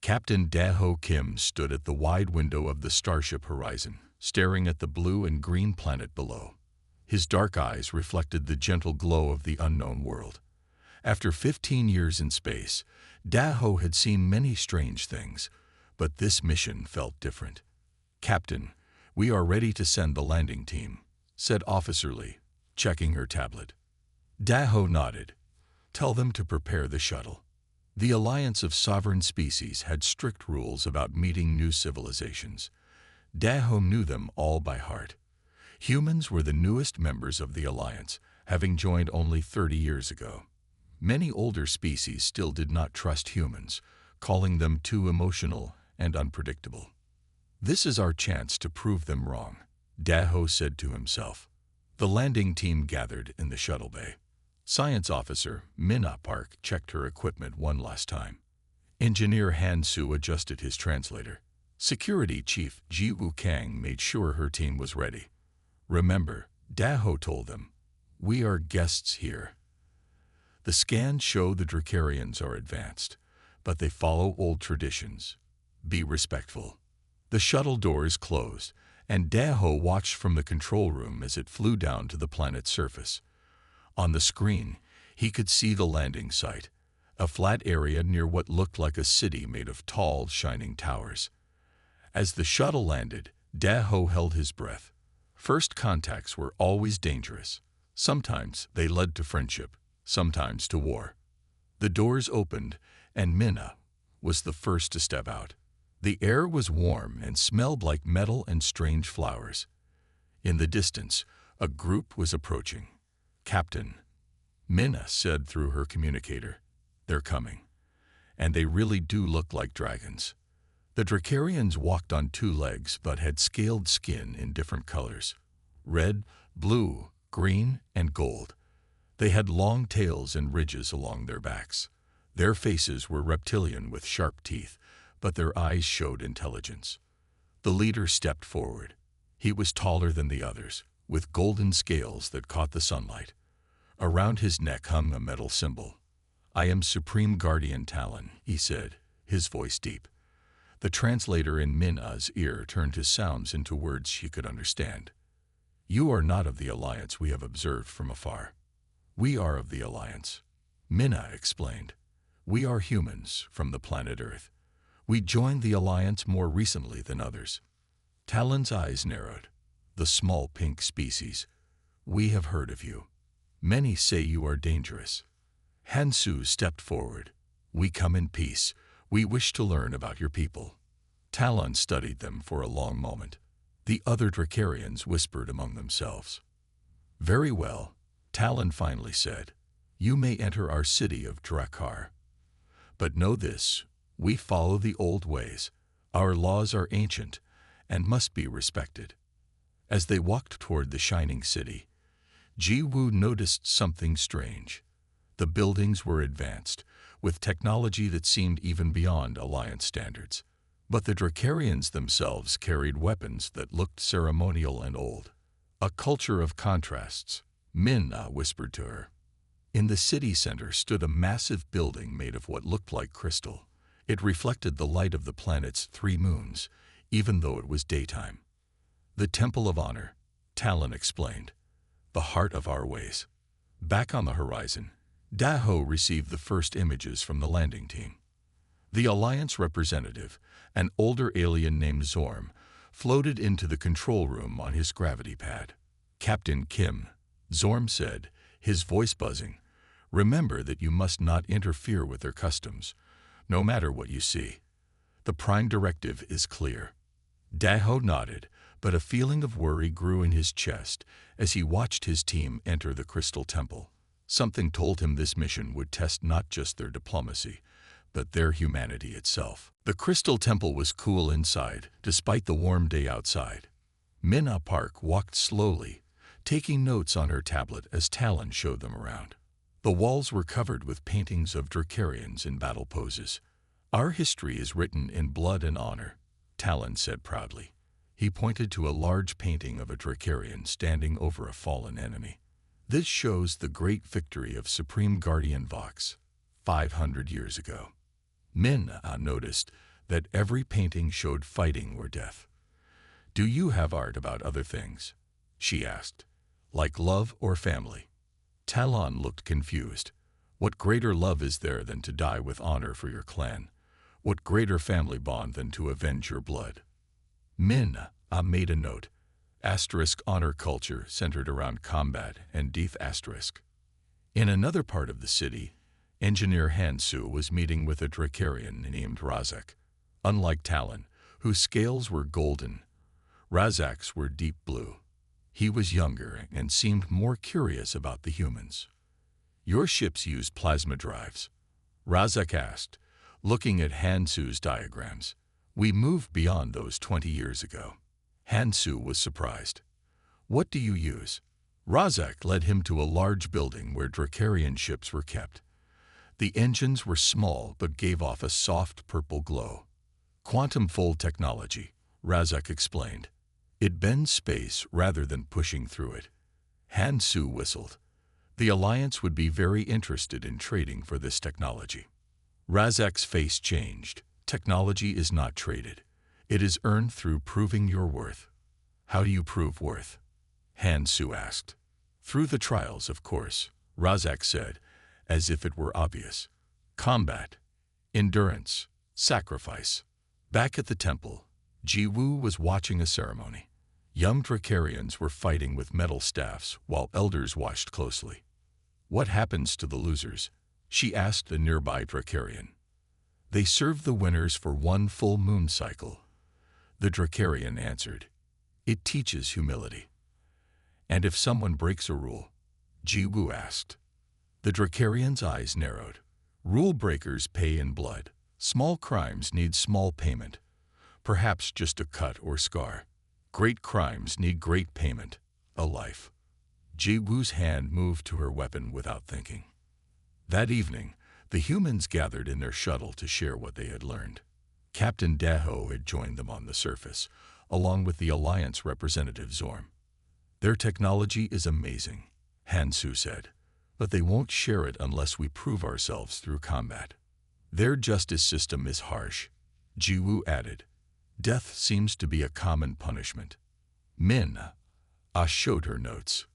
Captain Daho Kim stood at the wide window of the starship horizon, staring at the blue and green planet below. His dark eyes reflected the gentle glow of the unknown world. After 15 years in space, Daho had seen many strange things, but this mission felt different. "Captain, we are ready to send the landing team," said Officer Lee, checking her tablet. Daho nodded. "Tell them to prepare the shuttle." The Alliance of Sovereign Species had strict rules about meeting new civilizations. Daho knew them all by heart. Humans were the newest members of the Alliance, having joined only 30 years ago. Many older species still did not trust humans, calling them too emotional and unpredictable. "This is our chance to prove them wrong," Daho said to himself. The landing team gathered in the shuttle bay. Science Officer Minna Park checked her equipment one last time. Engineer Han Su adjusted his translator. Security Chief Ji Wu Kang made sure her team was ready. "Remember," Daho told them, "we are guests here." The scans show the Dracarians are advanced, but they follow old traditions. Be respectful. The shuttle doors closed, and Daho watched from the control room as it flew down to the planet's surface. On the screen, he could see the landing site, a flat area near what looked like a city made of tall, shining towers. As the shuttle landed, Daho held his breath. First contacts were always dangerous. Sometimes they led to friendship, sometimes to war. The doors opened, and Minna was the first to step out. The air was warm and smelled like metal and strange flowers. In the distance, a group was approaching. "Captain," Minna said through her communicator, "they're coming. And they really do look like dragons." The Dracarians walked on two legs but had scaled skin in different colors: red, blue, green, and gold. They had long tails and ridges along their backs. Their faces were reptilian with sharp teeth, but their eyes showed intelligence. The leader stepped forward. He was taller than the others, with golden scales that caught the sunlight. Around his neck hung a metal symbol. "I am Supreme Guardian Talon," he said, his voice deep. The translator in Minna's ear turned his sounds into words she could understand. "You are not of the Alliance we have observed from afar." "We are of the Alliance," Minna explained. "We are humans from the planet Earth. We joined the Alliance more recently than others." Talon's eyes narrowed. "The small pink species. We have heard of you. Many say you are dangerous." Hansu stepped forward. "We come in peace. We wish to learn about your people." Talon studied them for a long moment. The other Dracarians whispered among themselves. "Very well," Talon finally said. "You may enter our city of Drakkar. But know this, we follow the old ways. Our laws are ancient and must be respected." As they walked toward the shining city, Ji-Woo noticed something strange. The buildings were advanced, with technology that seemed even beyond Alliance standards. But the Dracarians themselves carried weapons that looked ceremonial and old. "A culture of contrasts," Minna whispered to her. In the city center stood a massive building made of what looked like crystal. It reflected the light of the planet's 3 moons, even though it was daytime. "The Temple of Honor," Talon explained. "The heart of our ways." Back on the horizon, Daho received the first images from the landing team. The Alliance representative, an older alien named Zorm, floated into the control room on his gravity pad. "Captain Kim," Zorm said, his voice buzzing, "remember that you must not interfere with their customs, no matter what you see. The prime directive is clear." Daho nodded, but a feeling of worry grew in his chest as he watched his team enter the Crystal Temple. Something told him this mission would test not just their diplomacy, but their humanity itself. The Crystal Temple was cool inside, despite the warm day outside. Minna Park walked slowly, taking notes on her tablet as Talon showed them around. The walls were covered with paintings of Dracarians in battle poses. "Our history is written in blood and honor," Talon said proudly. He pointed to a large painting of a Dracarian standing over a fallen enemy. "This shows the great victory of Supreme Guardian Vox 500 years ago." Minna noticed that every painting showed fighting or death. "Do you have art about other things?" she asked. "Like love or family?" Talon looked confused. What greater love is there than to die with honor for your clan? What greater family bond than to avenge your blood? Min made a note. Honor culture centered around combat and death asterisk. In another part of the city, engineer Hansu was meeting with a Drakarian named Razak. Unlike Talon, whose scales were golden, Razak's were deep blue. He was younger and seemed more curious about the humans. "Your ships use plasma drives?" Razak asked, looking at Hansu's diagrams. "We moved beyond those 20 years ago." Hansu was surprised. "What do you use?" Razak led him to a large building where Drakarian ships were kept. The engines were small but gave off a soft purple glow. "Quantum fold technology," Razak explained. "It bends space rather than pushing through it." Hansu whistled. The Alliance would be very interested in trading for this technology. Razak's face changed. "Technology is not traded. It is earned through proving your worth." "How do you prove worth?" Hansu asked. "Through the trials, of course," Razak said, as if it were obvious. "Combat, endurance, sacrifice." Back at the temple, Jiwoo was watching a ceremony. Young Drakarians were fighting with metal staffs while elders watched closely. "What happens to the losers?" she asked a nearby Drakarian. "They serve the winners for one full moon cycle," the Drakarian answered. "It teaches humility." "And if someone breaks a rule?" Jiwoo asked. The Drakarian's eyes narrowed. "Rule breakers pay in blood. Small crimes need small payment. Perhaps just a cut or scar. Great crimes need great payment, a life." Jiwoo's hand moved to her weapon without thinking. That evening, the humans gathered in their shuttle to share what they had learned. Captain Daho had joined them on the surface, along with the Alliance representative Zorm. "Their technology is amazing," Hansu said, "but they won't share it unless we prove ourselves through combat." "Their justice system is harsh," Jiwoo added. "Death seems to be a common punishment." Min showed her notes.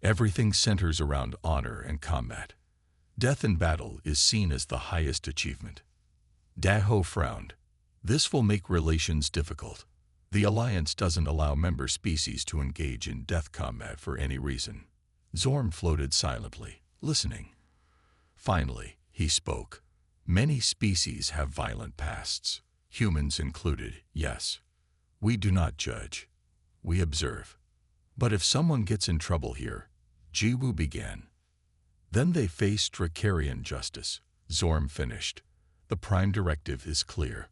"Everything centers around honor and combat. Death in battle is seen as the highest achievement." Daho frowned. "This will make relations difficult. The Alliance doesn't allow member species to engage in death combat for any reason." Zorm floated silently, listening. Finally, he spoke. "Many species have violent pasts, humans included, yes. We do not judge. We observe. But if someone gets in trouble here," Jiwoo began. "Then they face Drakarian justice," Zorm finished. "The prime directive is clear.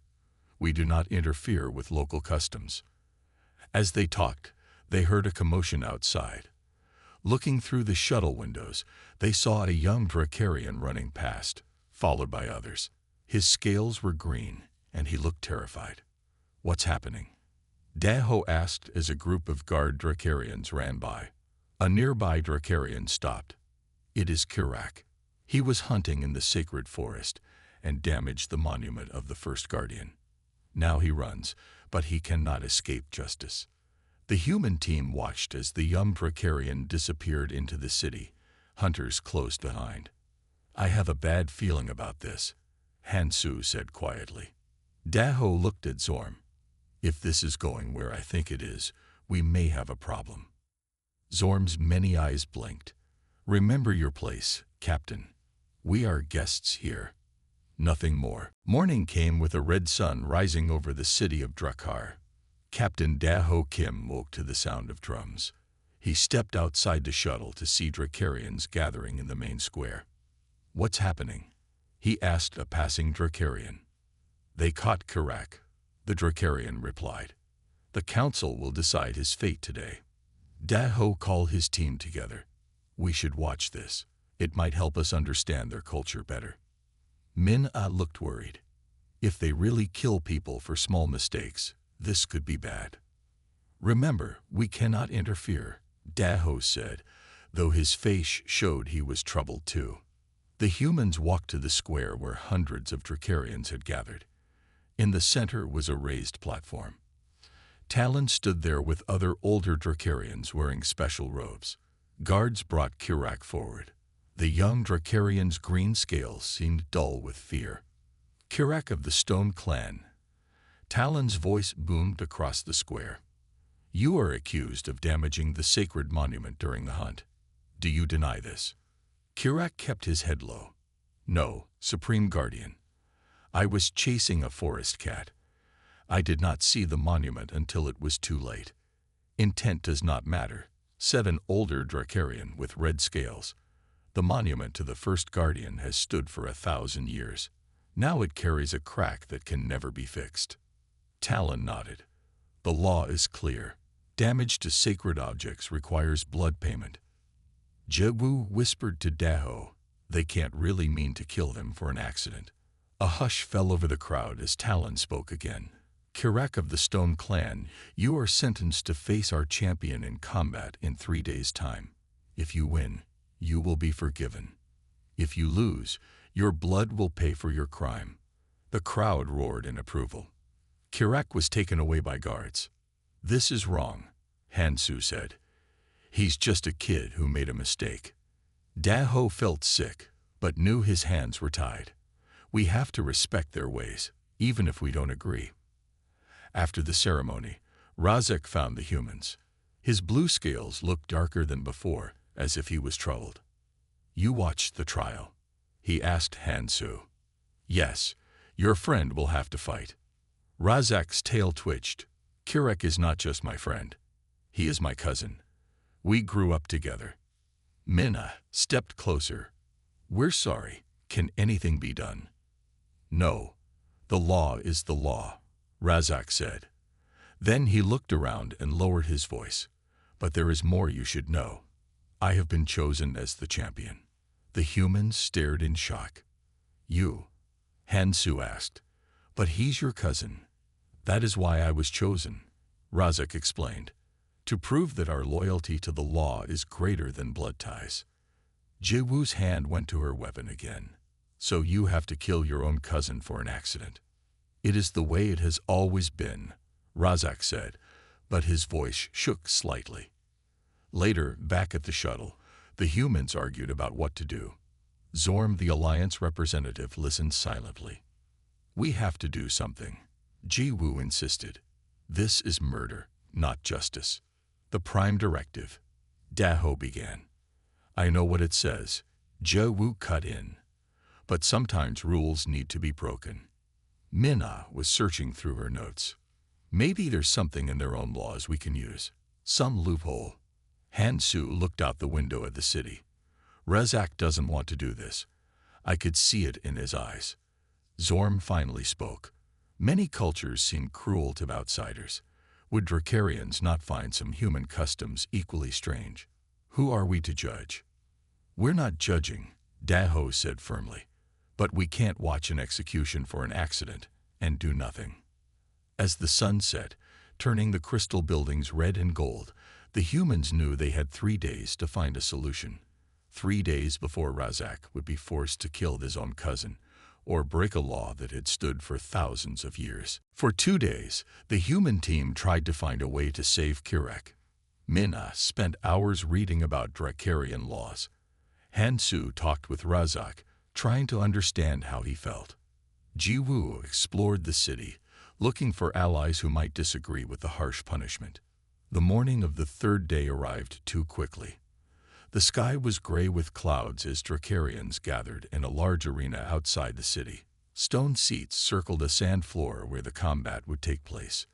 We do not interfere with local customs." As they talked, they heard a commotion outside. Looking through the shuttle windows, they saw a young Drakarian running past, followed by others. His scales were green, and he looked terrified. "What's happening?" Daho asked as a group of guard Drakarians ran by. A nearby Drakarian stopped. "It is Kirak. He was hunting in the sacred forest and damaged the monument of the first guardian. Now he runs, but he cannot escape justice." The human team watched as the young Drakarian disappeared into the city, hunters close behind. "I have a bad feeling about this," Hansu said quietly. Daho looked at Zorm. "If this is going where I think it is, we may have a problem." Zorm's many eyes blinked. "Remember your place, Captain. We are guests here." Nothing more. Morning came with a red sun rising over the city of Drakkar. Captain Daho Kim woke to the sound of drums. He stepped outside the shuttle to see Drakarians gathering in the main square. "What's happening?" he asked a passing Drakarian. "They caught Kirak," the Drakarian replied. "The council will decide his fate today." Daho called his team together. "We should watch this. It might help us understand their culture better." Min looked worried. "If they really kill people for small mistakes, this could be bad." "Remember, we cannot interfere," Daho said, though his face showed he was troubled too. The humans walked to the square where hundreds of Drakarians had gathered. In the center was a raised platform. Talon stood there with other older Drakarians wearing special robes. Guards brought Kirak forward. The young Drakarian's green scales seemed dull with fear. Kirak of the Stone Clan. Talon's voice boomed across the square. You are accused of damaging the sacred monument during the hunt. Do you deny this? Kirak kept his head low. No, Supreme Guardian. I was chasing a forest cat. I did not see the monument until it was too late. Intent does not matter, said an older Drakarian with red scales. The monument to the first Guardian has stood for 1,000 years. Now it carries a crack that can never be fixed. Talon nodded. The law is clear. Damage to sacred objects requires blood payment. Jewu whispered to Daho, they can't really mean to kill them for an accident. A hush fell over the crowd as Talon spoke again. Kirak of the Stone Clan, you are sentenced to face our champion in combat in 3 days' time. If you win, you will be forgiven. If you lose, your blood will pay for your crime. The crowd roared in approval. Kirak was taken away by guards. This is wrong, Hansu said. He's just a kid who made a mistake. Daho felt sick, but knew his hands were tied. We have to respect their ways, even if we don't agree. After the ceremony, Razak found the humans. His blue scales looked darker than before, as if he was troubled. You watched the trial? He asked Hansu. Yes, your friend will have to fight. Razak's tail twitched. Kirak is not just my friend. He is my cousin. We grew up together. Minna stepped closer. We're sorry. Can anything be done? No. The law is the law, Razak said. Then he looked around and lowered his voice. But there is more you should know. I have been chosen as the champion. The humans stared in shock. You? Hansu asked. But he's your cousin. That is why I was chosen, Razak explained. To prove that our loyalty to the law is greater than blood ties. Jewu's hand went to her weapon again. So you have to kill your own cousin for an accident. It is the way it has always been, Razak said, but his voice shook slightly. Later, back at the shuttle, the humans argued about what to do. Zorm, the Alliance representative, listened silently. We have to do something, Jiwu insisted. This is murder, not justice. The Prime Directive. Daho began. I know what it says. Jiwu cut in. But sometimes rules need to be broken. Minna was searching through her notes. Maybe there's something in their own laws we can use. Some loophole. Hansu looked out the window at the city. Razak doesn't want to do this. I could see it in his eyes. Zorm finally spoke. Many cultures seem cruel to outsiders. Would Drakarians not find some human customs equally strange? Who are we to judge? We're not judging, Daho said firmly. But we can't watch an execution for an accident and do nothing. As the sun set, turning the crystal buildings red and gold, the humans knew they had 3 days to find a solution. 3 days before Razak would be forced to kill his own cousin, or break a law that had stood for thousands of years. For 2 days, the human team tried to find a way to save Kirak. Minna spent hours reading about Drakarian laws. Hansu talked with Razak, trying to understand how he felt. Jiwu explored the city, looking for allies who might disagree with the harsh punishment. The morning of the 3rd day arrived too quickly. The sky was gray with clouds as Drakarians gathered in a large arena outside the city. Stone seats circled a sand floor where the combat would take place.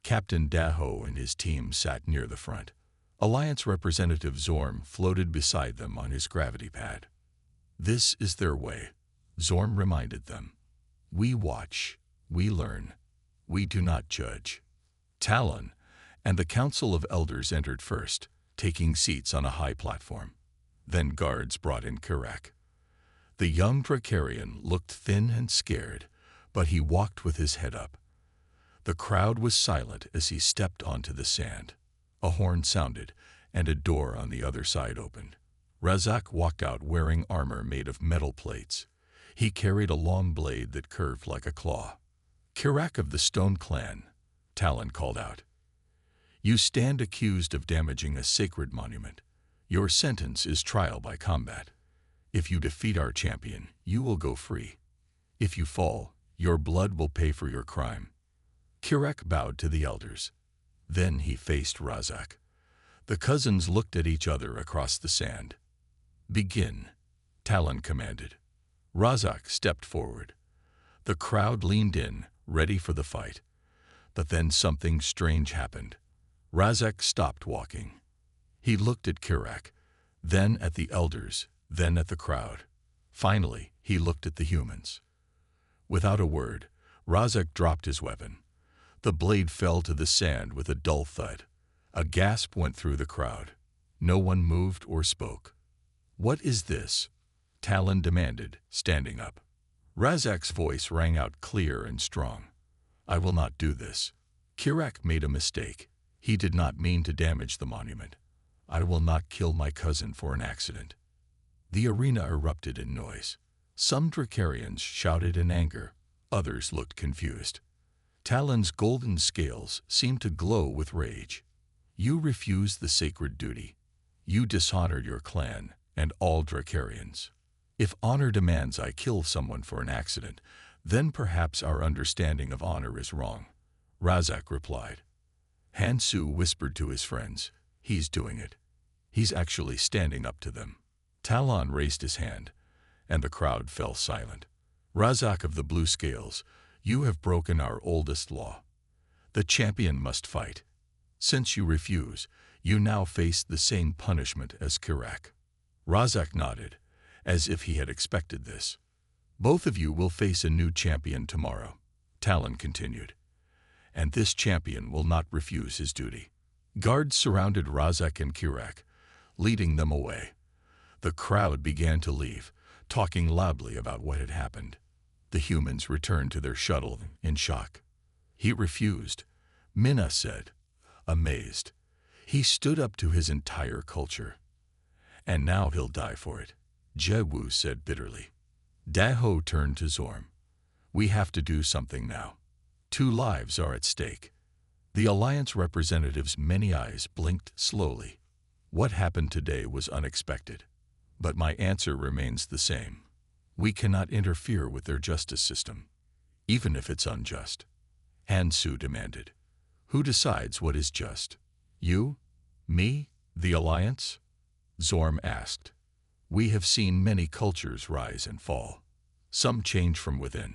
Captain Daho and his team sat near the front. Alliance representative Zorm floated beside them on his gravity pad. This is their way, Zorm reminded them. We watch, we learn, we do not judge. Talon and the Council of Elders entered first, taking seats on a high platform. Then guards brought in Kirak. The young Drakarian looked thin and scared, but he walked with his head up. The crowd was silent as he stepped onto the sand. A horn sounded, and a door on the other side opened. Razak walked out wearing armor made of metal plates. He carried a long blade that curved like a claw. Kirak of the Stone Clan, Talon called out. You stand accused of damaging a sacred monument. Your sentence is trial by combat. If you defeat our champion, you will go free. If you fall, your blood will pay for your crime. Kirak bowed to the elders. Then he faced Razak. The cousins looked at each other across the sand. Begin, Talon commanded. Razak stepped forward. The crowd leaned in, ready for the fight. But then something strange happened. Razak stopped walking. He looked at Kirak, then at the elders, then at the crowd. Finally, he looked at the humans. Without a word, Razak dropped his weapon. The blade fell to the sand with a dull thud. A gasp went through the crowd. No one moved or spoke. What is this? Talon demanded, standing up. Razak's voice rang out clear and strong. I will not do this. Kirak made a mistake. He did not mean to damage the monument. I will not kill my cousin for an accident. The arena erupted in noise. Some Drakarians shouted in anger. Others looked confused. Talon's golden scales seemed to glow with rage. You refused the sacred duty. You dishonored your clan and all Drakarians. If honor demands I kill someone for an accident, then perhaps our understanding of honor is wrong, Razak replied. Hansu whispered to his friends, he's doing it. He's actually standing up to them. Talon raised his hand, and the crowd fell silent. Razak of the Blue Scales, you have broken our oldest law. The champion must fight. Since you refuse, you now face the same punishment as Kirak. Razak nodded, as if he had expected this. Both of you will face a new champion tomorrow, Talon continued. And this champion will not refuse his duty. Guards surrounded Razak and Kirak, leading them away. The crowd began to leave, talking loudly about what had happened. The humans returned to their shuttle in shock. He refused, Minna said, amazed. He stood up to his entire culture. And now he'll die for it, Jewu said bitterly. Daho turned to Zorm. We have to do something now. 2 lives are at stake. The Alliance representative's many eyes blinked slowly. What happened today was unexpected. But my answer remains the same. We cannot interfere with their justice system, even if it's unjust. Hansu demanded. Who decides what is just? You? Me? The Alliance? Zorm asked. We have seen many cultures rise and fall. Some change from within.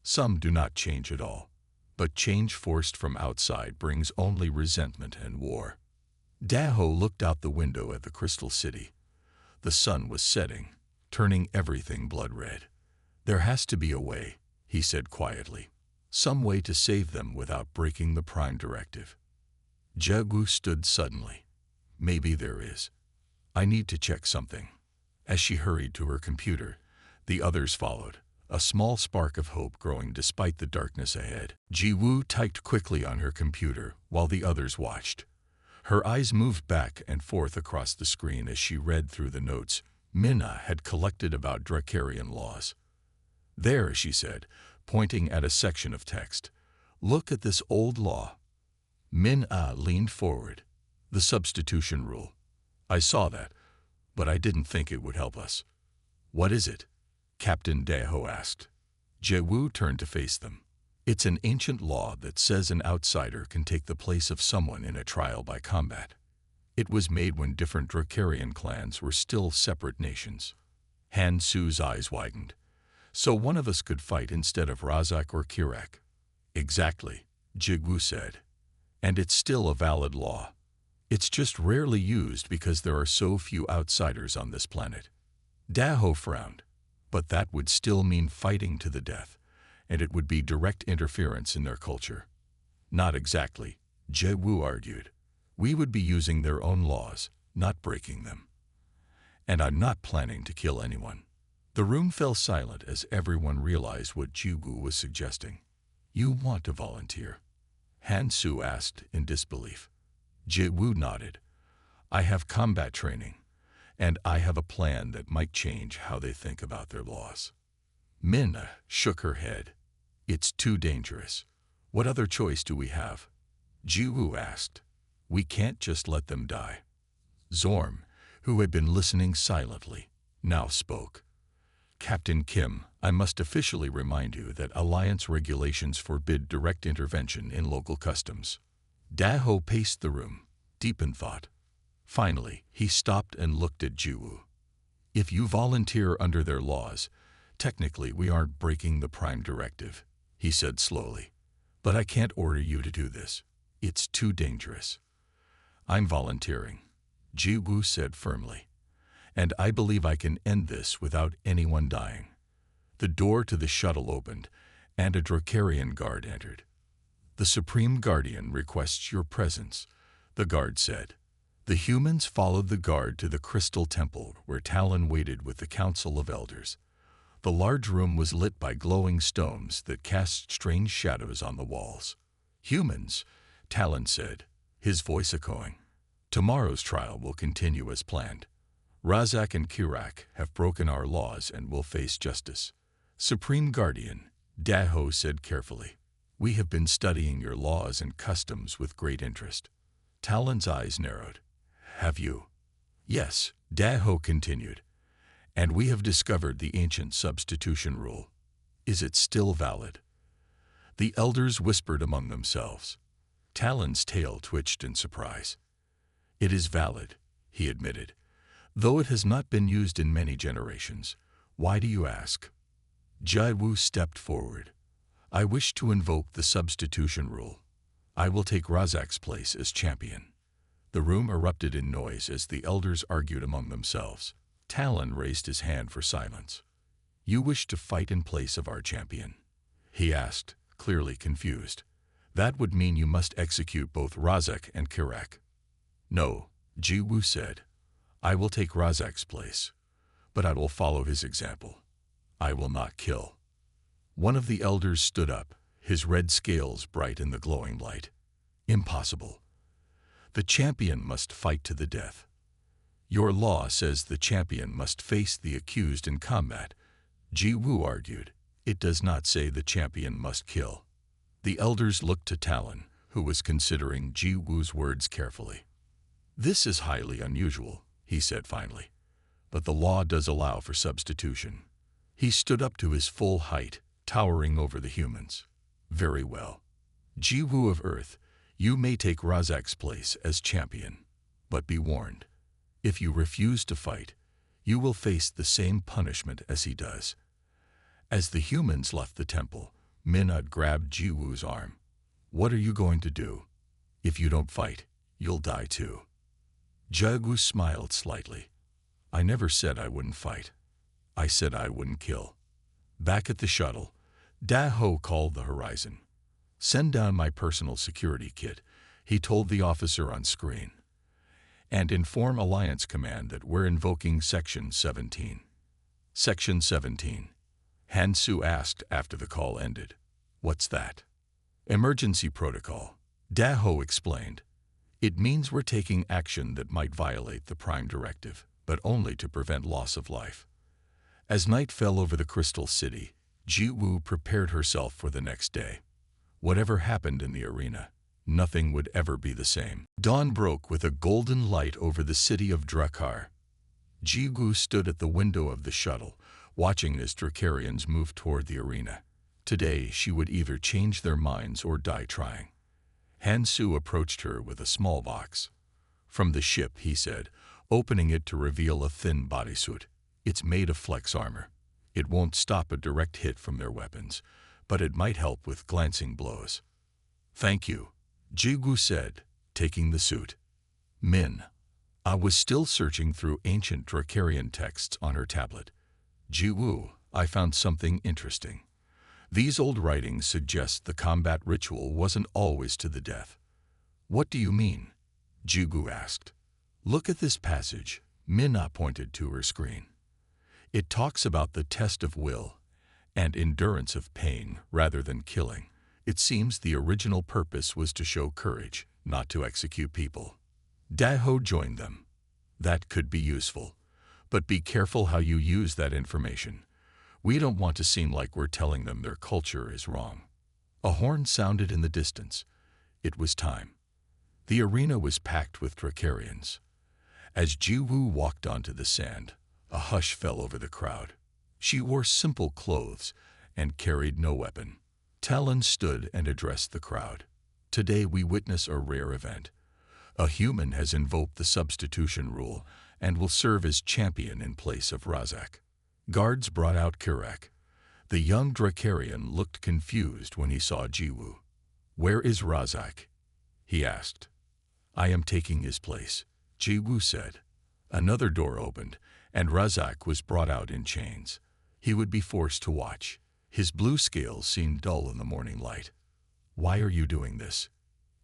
Some do not change at all. But change forced from outside brings only resentment and war. Daho looked out the window at the Crystal City. The sun was setting, turning everything blood red. There has to be a way, he said quietly. Some way to save them without breaking the Prime Directive. Jegu stood suddenly. Maybe there is. I need to check something. As she hurried to her computer, the others followed, a small spark of hope growing despite the darkness ahead. Jiwoo typed quickly on her computer while the others watched. Her eyes moved back and forth across the screen as she read through the notes Minna had collected about Drakarian laws. There, she said, pointing at a section of text. Look at this old law. Minna leaned forward. The substitution rule. I saw that, but I didn't think it would help us. What is it? Captain Daho asked. Jewu turned to face them. It's an ancient law that says an outsider can take the place of someone in a trial by combat. It was made when different Drakarian clans were still separate nations. Hansu's eyes widened. So one of us could fight instead of Razak or Kirak. Exactly, Jewu said. And it's still a valid law. It's just rarely used because there are so few outsiders on this planet. Daho frowned. But that would still mean fighting to the death, and it would be direct interference in their culture. Not exactly, Jewu argued. We would be using their own laws, not breaking them. And I'm not planning to kill anyone. The room fell silent as everyone realized what Jewu was suggesting. You want to volunteer? Hansu asked in disbelief. Jewu nodded. I have combat training, and I have a plan that might change how they think about their laws. Minna shook her head. It's too dangerous. What other choice do we have? Jiwoo asked. We can't just let them die. Zorm, who had been listening silently, now spoke. Captain Kim, I must officially remind you that Alliance regulations forbid direct intervention in local customs. Daho paced the room, deep in thought. Finally, he stopped and looked at Jiwoo. If you volunteer under their laws, technically we aren't breaking the Prime Directive, he said slowly. But I can't order you to do this. It's too dangerous. I'm volunteering, Jiwoo said firmly. And I believe I can end this without anyone dying. The door to the shuttle opened, and a Drakarian guard entered. The Supreme Guardian requests your presence, the guard said. The humans followed the guard to the Crystal Temple, where Talon waited with the Council of Elders. The large room was lit by glowing stones that cast strange shadows on the walls. Humans, Talon said, his voice echoing. Tomorrow's trial will continue as planned. Razak and Kirak have broken our laws and will face justice. Supreme Guardian, Daho said carefully. We have been studying your laws and customs with great interest. Talon's eyes narrowed. Have you? Yes, Daho continued. And we have discovered the ancient substitution rule. Is it still valid? The elders whispered among themselves. Talon's tail twitched in surprise. It is valid, he admitted. Though it has not been used in many generations. Why do you ask? Jiwoo stepped forward. I wish to invoke the substitution rule. I will take Razak's place as champion. The room erupted in noise as the elders argued among themselves. Talon raised his hand for silence. You wish to fight in place of our champion? He asked, clearly confused. That would mean you must execute both Razak and Kirak. No, Jiwoo said. I will take Razak's place, but I will follow his example. I will not kill. One of the elders stood up, his red scales bright in the glowing light. Impossible. The champion must fight to the death. Your law says the champion must face the accused in combat, Jiwoo argued. It does not say the champion must kill. The elders looked to Talon, who was considering Jiwoo's words carefully. This is highly unusual, he said finally, but the law does allow for substitution. He stood up to his full height, towering over the humans. Very well. Jiwoo of Earth, you may take Razak's place as champion, but be warned. If you refuse to fight, you will face the same punishment as he does. As the humans left the temple, Minut grabbed Jiwoo's arm. What are you going to do? If you don't fight, you'll die too. Jiwoo smiled slightly. I never said I wouldn't fight. I said I wouldn't kill. Back at the shuttle, Daho called the horizon. Send down my personal security kit, he told the officer on screen. And inform Alliance Command that we're invoking Section 17. Section 17. Hansu asked after the call ended. What's that? Emergency protocol, Daho explained. It means we're taking action that might violate the Prime Directive, but only to prevent loss of life. As night fell over the Crystal City, Jiwoo prepared herself for the next day. Whatever happened in the arena, nothing would ever be the same. Dawn broke with a golden light over the city of Drakar. Jiwoo stood at the window of the shuttle, watching as Drakarians moved toward the arena. Today, she would either change their minds or die trying. Hansu approached her with a small box. From the ship, he said, opening it to reveal a thin bodysuit. It's made of flex armor. It won't stop a direct hit from their weapons, but it might help with glancing blows. Thank you, Jiwoo said, taking the suit. Min. I was still searching through ancient Drakarian texts on her tablet. Jiwoo, I found something interesting. These old writings suggest the combat ritual wasn't always to the death. What do you mean? Jiwoo asked. Look at this passage, Minna pointed to her screen. It talks about the test of will and endurance of pain rather than killing. It seems the original purpose was to show courage, not to execute people. Daho joined them. That could be useful, but be careful how you use that information. We don't want to seem like we're telling them their culture is wrong. A horn sounded in the distance. It was time. The arena was packed with Drakarians. As Jiwoo walked onto the sand, a hush fell over the crowd. She wore simple clothes and carried no weapon. Talon stood and addressed the crowd. Today we witness a rare event. A human has invoked the substitution rule and will serve as champion in place of Razak. Guards brought out Kirak. The young Drakarian looked confused when he saw Jiwoo. "Where is Razak?" he asked. "I am taking his place," Jiwoo said. Another door opened, and Razak was brought out in chains. He would be forced to watch. His blue scales seemed dull in the morning light. "Why are you doing this?"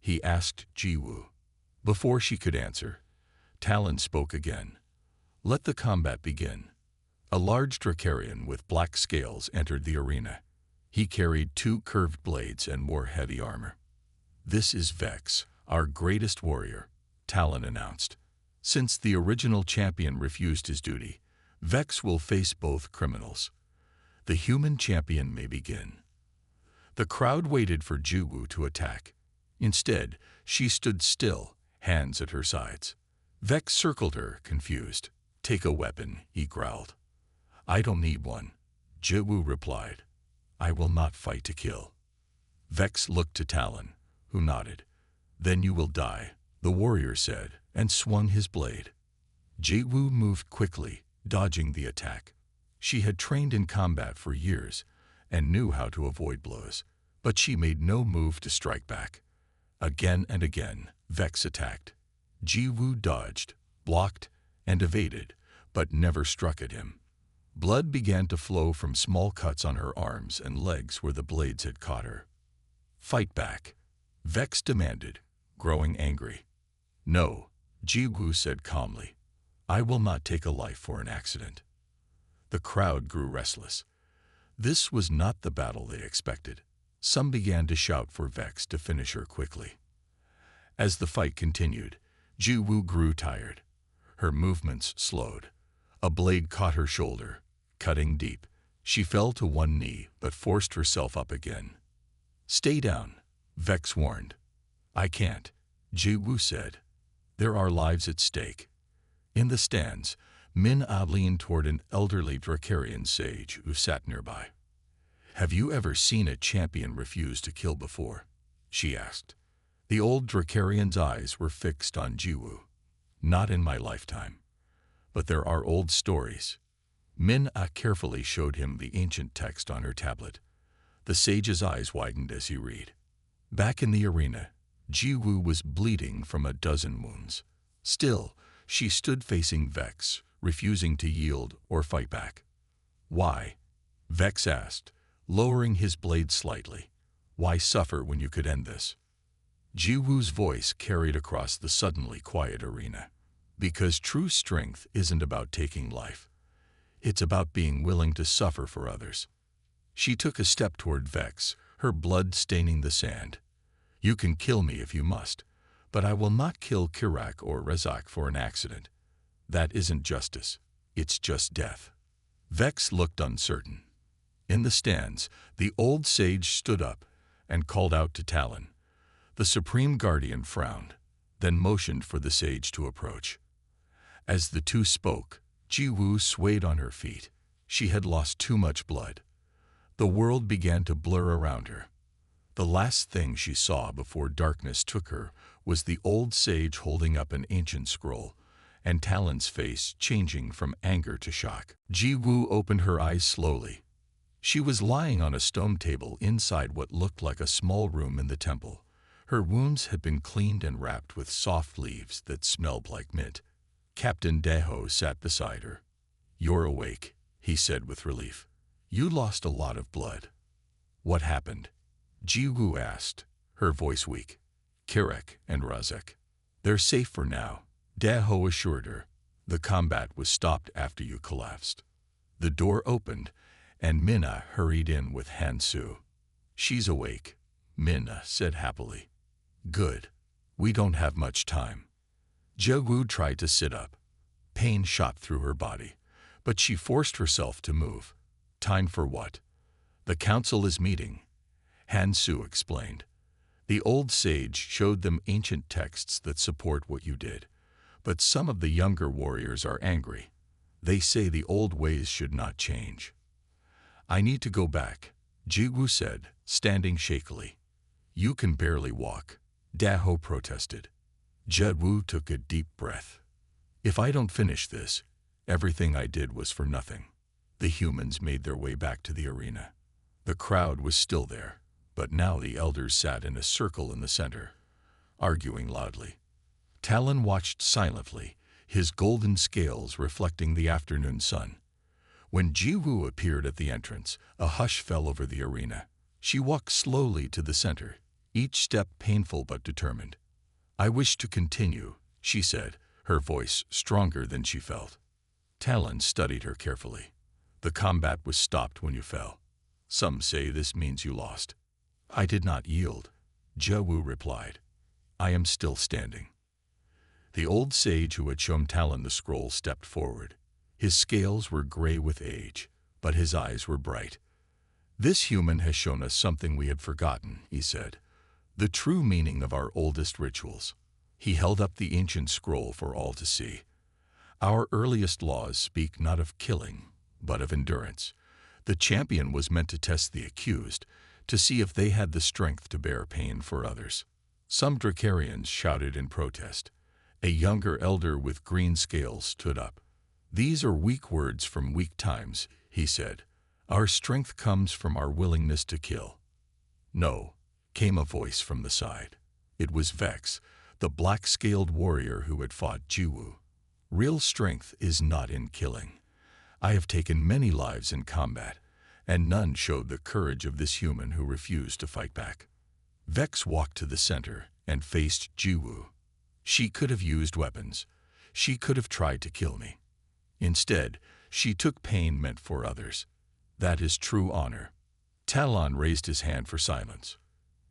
he asked Jiwoo. Before she could answer, Talon spoke again. "Let the combat begin." A large Drakarian with black scales entered the arena. He carried 2 curved blades and wore heavy armor. "This is Vex, our greatest warrior," Talon announced. "Since the original champion refused his duty, Vex will face both criminals. The human champion may begin." The crowd waited for Jiwoo to attack. Instead, she stood still, hands at her sides. Vex circled her, confused. "Take a weapon," he growled. "I don't need one," Jiwoo replied. "I will not fight to kill." Vex looked to Talon, who nodded. "Then you will die," the warrior said, and swung his blade. Jiwoo moved quickly, dodging the attack. She had trained in combat for years and knew how to avoid blows, but she made no move to strike back. Again and again, Vex attacked. Jiwoo dodged, blocked, and evaded, but never struck at him. Blood began to flow from small cuts on her arms and legs where the blades had caught her. "Fight back," Vex demanded, growing angry. "No," Jiwoo said calmly. "I will not take a life for an accident." The crowd grew restless. This was not the battle they expected. Some began to shout for Vex to finish her quickly. As the fight continued, Jiwoo grew tired. Her movements slowed. A blade caught her shoulder, cutting deep. She fell to one knee but forced herself up again. "Stay down," Vex warned. "I can't," Jiwoo said. "There are lives at stake." In the stands, Min-Ah leaned toward an elderly Drakarian sage who sat nearby. "Have you ever seen a champion refuse to kill before?" she asked. The old Drakarian's eyes were fixed on Jiwoo. "Not in my lifetime. But there are old stories." Min-Ah carefully showed him the ancient text on her tablet. The sage's eyes widened as he read. Back in the arena, Jiwoo was bleeding from a dozen wounds. Still, she stood facing Vex, refusing to yield or fight back. "Why?" Vex asked, lowering his blade slightly. "Why suffer when you could end this?" Jiwoo's voice carried across the suddenly quiet arena. "Because true strength isn't about taking life. It's about being willing to suffer for others." She took a step toward Vex, her blood staining the sand. "You can kill me if you must, but I will not kill Kirak or Razak for an accident. That isn't justice. It's just death." Vex looked uncertain. In the stands, the old sage stood up and called out to Talon. The Supreme Guardian frowned, then motioned for the sage to approach. As the two spoke, Jiwoo swayed on her feet. She had lost too much blood. The world began to blur around her. The last thing she saw before darkness took her was the old sage holding up an ancient scroll, and Talon's face changing from anger to shock. Jiwoo opened her eyes slowly. She was lying on a stone table inside what looked like a small room in the temple. Her wounds had been cleaned and wrapped with soft leaves that smelled like mint. Captain Daeho sat beside her. "You're awake," he said with relief. "You lost a lot of blood." "What happened?" Jiwoo asked, her voice weak. "Kirak and Razak. They're safe for now," Daeho assured her. "The combat was stopped after you collapsed." The door opened, and Min-Ah hurried in with Han-Soo. "She's awake," Min-Ah said happily. "Good. We don't have much time." Jiwoo tried to sit up. Pain shot through her body, but she forced herself to move. Time for what? The council is meeting, Han Su explained. The old sage showed them ancient texts that support what you did. But some of the younger warriors are angry. They say the old ways should not change. I need to go back, Jiwu said, standing shakily. You can barely walk, Daho protested. Jiwu took a deep breath. If I don't finish this, everything I did was for nothing. The humans made their way back to the arena. The crowd was still there, but now the elders sat in a circle in the center, arguing loudly. Talon watched silently, his golden scales reflecting the afternoon sun. When Jiwu appeared at the entrance, a hush fell over the arena. She walked slowly to the center, each step painful but determined. I wish to continue, she said, her voice stronger than she felt. Talon studied her carefully. The combat was stopped when you fell. Some say this means you lost. I did not yield, Jiwu replied. I am still standing. The old sage who had shown Talon the scroll stepped forward. His scales were gray with age, but his eyes were bright. This human has shown us something we had forgotten, he said. The true meaning of our oldest rituals. He held up the ancient scroll for all to see. Our earliest laws speak not of killing, but of endurance. The champion was meant to test the accused, to see if they had the strength to bear pain for others. Some Dracarians shouted in protest. A younger elder with green scales stood up. These are weak words from weak times, he said. Our strength comes from our willingness to kill. No, came a voice from the side. It was Vex, the black-scaled warrior who had fought Jiwu. Real strength is not in killing. I have taken many lives in combat, and none showed the courage of this human who refused to fight back. Vex walked to the center and faced Jiwu. She could have used weapons. She could have tried to kill me. Instead, she took pain meant for others. That is true honor. Talon raised his hand for silence.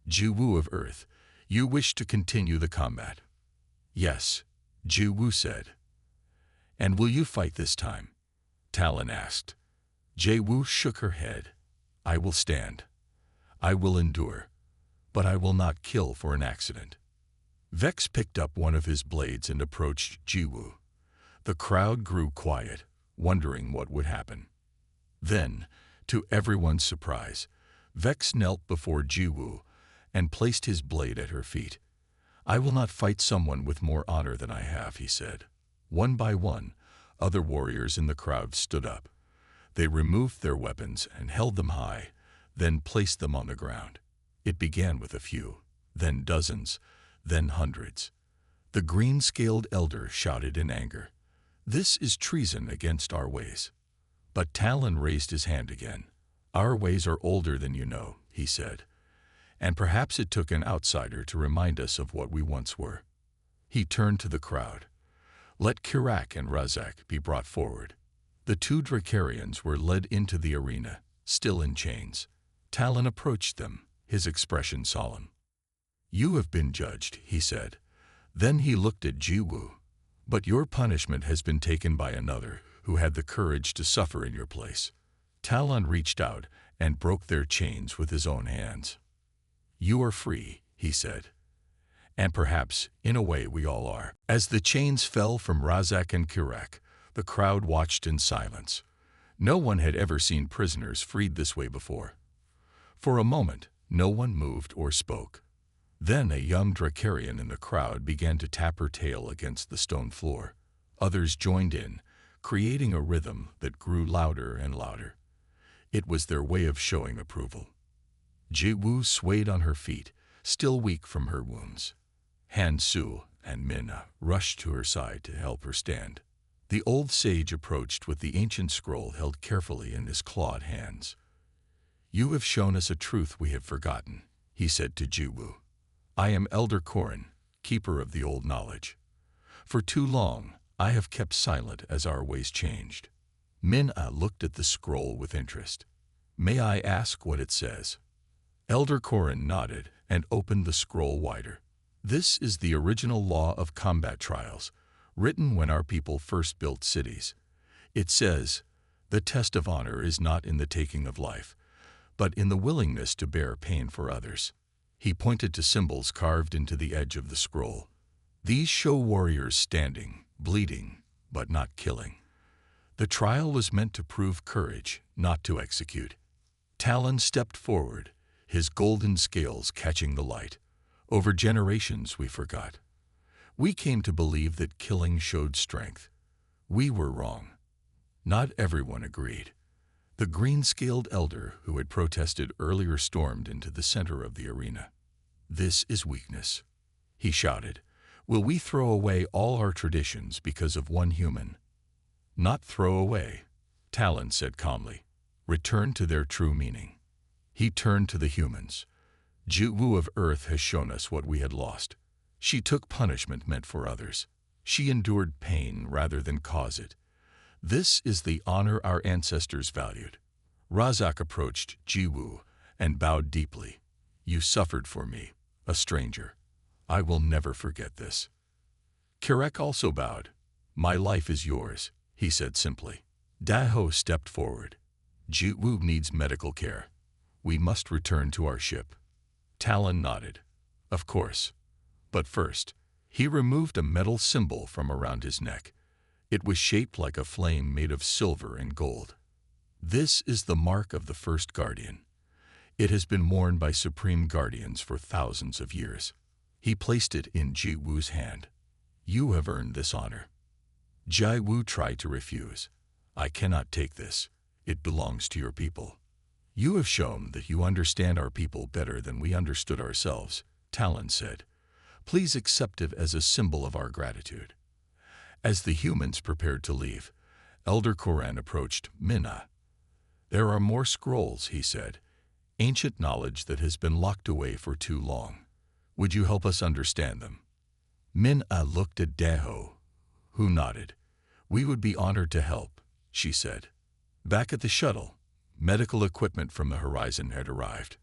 Jiwu of Earth, you wish to continue the combat? Yes, Jiwu said. And will you fight this time? Talon asked. Jiwu shook her head. I will stand. I will endure. But I will not kill for an accident. Vex picked up one of his blades and approached Jiwu. The crowd grew quiet, wondering what would happen. Then, to everyone's surprise, Vex knelt before Jiwu and placed his blade at her feet. I will not fight someone with more honor than I have, he said. One by one, other warriors in the crowd stood up. They removed their weapons and held them high, then placed them on the ground. It began with a few, then dozens, then hundreds. The green-scaled elder shouted in anger. This is treason against our ways. But Talon raised his hand again. Our ways are older than you know, he said. And perhaps it took an outsider to remind us of what we once were. He turned to the crowd. Let Kirak and Razak be brought forward. The two Dracarians were led into the arena, still in chains. Talon approached them, his expression solemn. You have been judged, he said. Then he looked at Jiwu. But your punishment has been taken by another who had the courage to suffer in your place. Talon reached out and broke their chains with his own hands. You are free, he said. And perhaps, in a way, we all are. As the chains fell from Razak and Kirak, the crowd watched in silence. No one had ever seen prisoners freed this way before. For a moment, no one moved or spoke. Then a young Dracarian in the crowd began to tap her tail against the stone floor. Others joined in, creating a rhythm that grew louder and louder. It was their way of showing approval. Jiwu swayed on her feet, still weak from her wounds. Han Su and Minna rushed to her side to help her stand. The old sage approached with the ancient scroll held carefully in his clawed hands. You have shown us a truth we have forgotten, he said to Jiwu. I am Elder Korin, keeper of the old knowledge. For too long, I have kept silent as our ways changed. Minna looked at the scroll with interest. May I ask what it says? Elder Korin nodded and opened the scroll wider. This is the original law of combat trials, written when our people first built cities. It says, The test of honor is not in the taking of life, but in the willingness to bear pain for others. He pointed to symbols carved into the edge of the scroll. These show warriors standing, bleeding, but not killing. The trial was meant to prove courage, not to execute. Talon stepped forward, his golden scales catching the light. Over generations we forgot. We came to believe that killing showed strength. We were wrong. Not everyone agreed. The green-scaled elder who had protested earlier stormed into the center of the arena. "This is weakness," he shouted. "Will we throw away all our traditions because of one human?" "Not throw away," Talon said calmly. "Return to their true meaning." He turned to the humans. "Jiwu of Earth has shown us what we had lost. She took punishment meant for others. She endured pain rather than cause it. This is the honor our ancestors valued." Razak approached Jiwu and bowed deeply. "You suffered for me, a stranger. I will never forget this." Kirek also bowed. "My life is yours," he said simply. Daho stepped forward. "Jiwu needs medical care. We must return to our ship." Talon nodded. "Of course. But first," he removed a metal symbol from around his neck. It was shaped like a flame made of silver and gold. "This is the mark of the first guardian. It has been worn by supreme guardians for thousands of years." He placed it in Jiwu's hand. "You have earned this honor." Jiwu tried to refuse. "I cannot take this. It belongs to your people." "You have shown that you understand our people better than we understood ourselves," Talon said. "Please accept it as a symbol of our gratitude." As the humans prepared to leave, Elder Koran approached Minna. "There are more scrolls," he said, "ancient knowledge that has been locked away for too long. Would you help us understand them?" Minna looked at Daho, who nodded. "We would be honored to help," she said. Back at the shuttle, medical equipment from the horizon had arrived.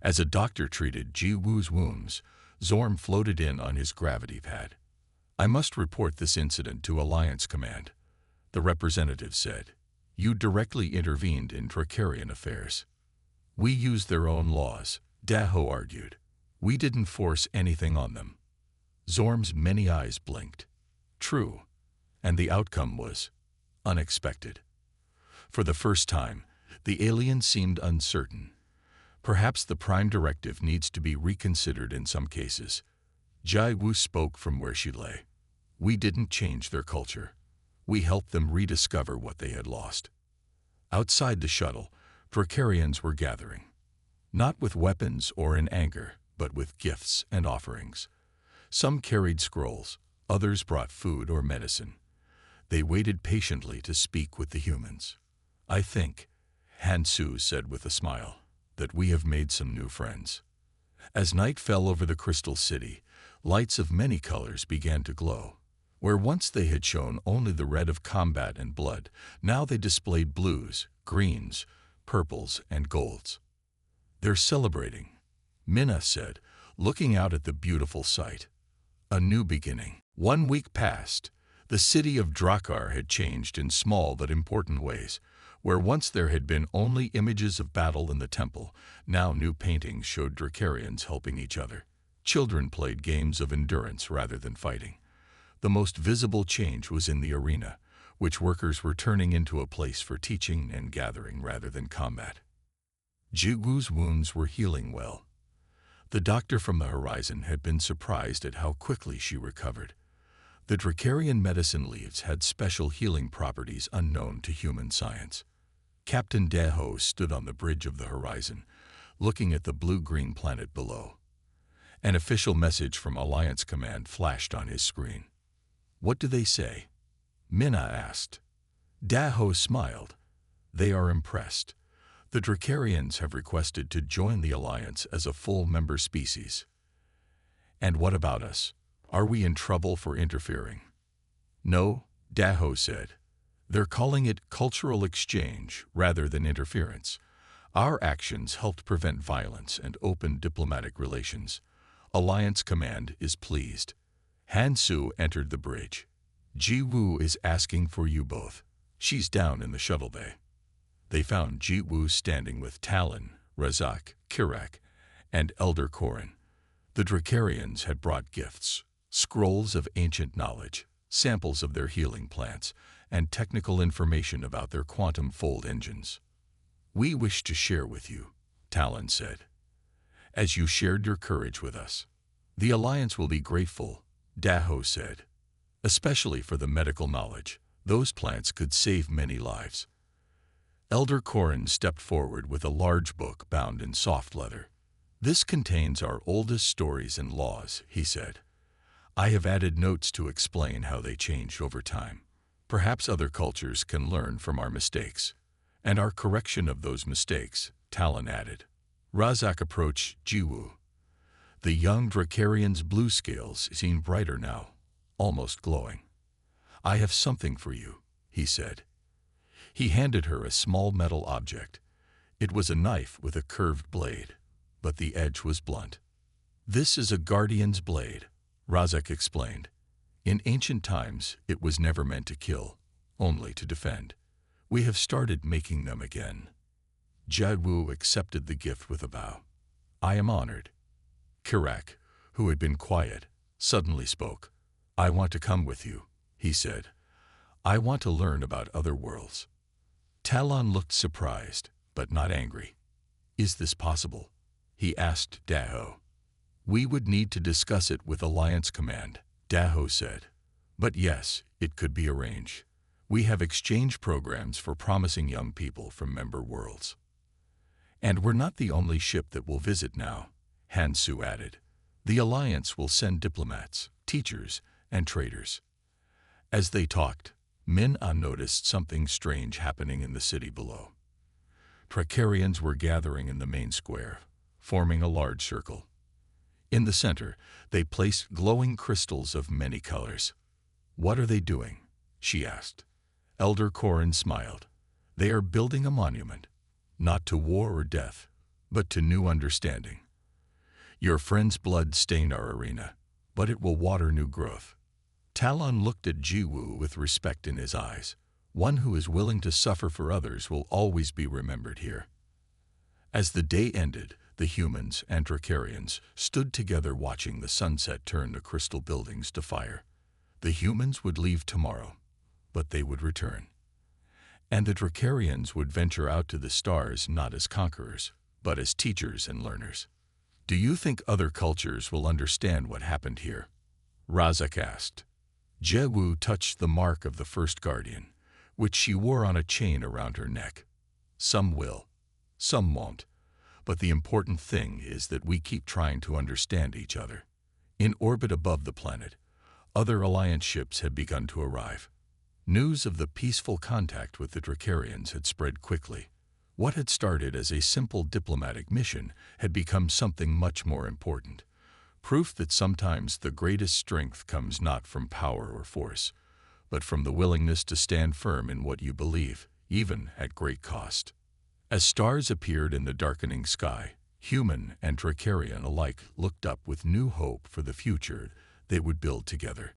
As a doctor treated Jiwu's wounds, Zorm floated in on his gravity pad. "I must report this incident to Alliance Command," the representative said. "You directly intervened in Drakarian affairs." "We used their own laws," Daho argued. "We didn't force anything on them." Zorm's many eyes blinked. "True. And the outcome was unexpected." For the first time, the alien seemed uncertain. "Perhaps the Prime Directive needs to be reconsidered in some cases." Jiwu spoke from where she lay. "We didn't change their culture. We helped them rediscover what they had lost." Outside the shuttle, Drakarians were gathering. Not with weapons or in anger, but with gifts and offerings. Some carried scrolls, others brought food or medicine. They waited patiently to speak with the humans. "I think," Hansu said with a smile, "that we have made some new friends." As night fell over the crystal city, lights of many colors began to glow. Where once they had shown only the red of combat and blood, now they displayed blues, greens, purples, and golds. "They're celebrating," Minna said, looking out at the beautiful sight. "A new beginning." 1 week passed. The city of Drakar had changed in small but important ways. Where once there had been only images of battle in the temple, now new paintings showed Drakarians helping each other. Children played games of endurance rather than fighting. The most visible change was in the arena, which workers were turning into a place for teaching and gathering rather than combat. Jiwu's wounds were healing well. The doctor from the horizon had been surprised at how quickly she recovered. The Drakarian medicine leaves had special healing properties unknown to human science. Captain Daho stood on the bridge of the horizon, looking at the blue-green planet below. An official message from Alliance Command flashed on his screen. "What do they say?" Minna asked. Daho smiled. "They are impressed. The Drakarians have requested to join the Alliance as a full member species." "And what about us? Are we in trouble for interfering?" "No," Daho said. "They're calling it cultural exchange rather than interference. Our actions helped prevent violence and open diplomatic relations. Alliance Command is pleased." Hansu entered the bridge. "Jiwu is asking for you both," She's down in the shuttle bay. They found Jiwu standing with Talon, Razak, Kirak, and Elder Korin. The Drakarians had brought gifts, scrolls of ancient knowledge, samples of their healing plants, and technical information about their quantum fold engines. "We wish to share with you," Talon said, "as you shared your courage with us. The Alliance will be grateful," Daho said, "especially for the medical knowledge. Those plants could save many lives." Elder Korin stepped forward with a large book bound in soft leather. "This contains our oldest stories and laws," he said. "I have added notes to explain how they changed over time. Perhaps other cultures can learn from our mistakes. And our correction of those mistakes," Talon added. Razak approached Jiwu. The young Drakarian's blue scales seemed brighter now, almost glowing. "I have something for you," he said. He handed her a small metal object. It was a knife with a curved blade, but the edge was blunt. "This is a guardian's blade," Razak explained. "In ancient times, it was never meant to kill, only to defend. We have started making them again." Jiwu accepted the gift with a bow. "I am honored." Kirak, who had been quiet, suddenly spoke. "I want to come with you," he said. "I want to learn about other worlds." Talon looked surprised, but not angry. "Is this possible?" he asked Daho. "We would need to discuss it with Alliance Command," Daho said. "But yes, it could be arranged. We have exchange programs for promising young people from member worlds." "And we're not the only ship that will visit now," Hansu added. "The Alliance will send diplomats, teachers, and traders." As they talked, Min-Ah noticed something strange happening in the city below. Drakarians were gathering in the main square, forming a large circle. In the center, they placed glowing crystals of many colors. "What are they doing?" she asked. Elder Korin smiled. "They are building a monument, not to war or death, but to new understanding. Your friend's blood stained our arena, but it will water new growth." Talon looked at Jiwu with respect in his eyes. One who is willing to suffer for others will always be remembered here. As the day ended, the humans and Drakarians stood together watching the sunset turn the crystal buildings to fire. The humans would leave tomorrow, but they would return. And the Drakarians would venture out to the stars not as conquerors, but as teachers and learners. "Do you think other cultures will understand what happened here?" Razak asked. Jiwu touched the mark of the first guardian, which she wore on a chain around her neck. "Some will, some won't. But the important thing is that we keep trying to understand each other." In orbit above the planet, other Alliance ships had begun to arrive. News of the peaceful contact with the Drakarians had spread quickly. What had started as a simple diplomatic mission had become something much more important. Proof that sometimes the greatest strength comes not from power or force, but from the willingness to stand firm in what you believe, even at great cost. As stars appeared in the darkening sky, human and Drakarian alike looked up with new hope for the future they would build together.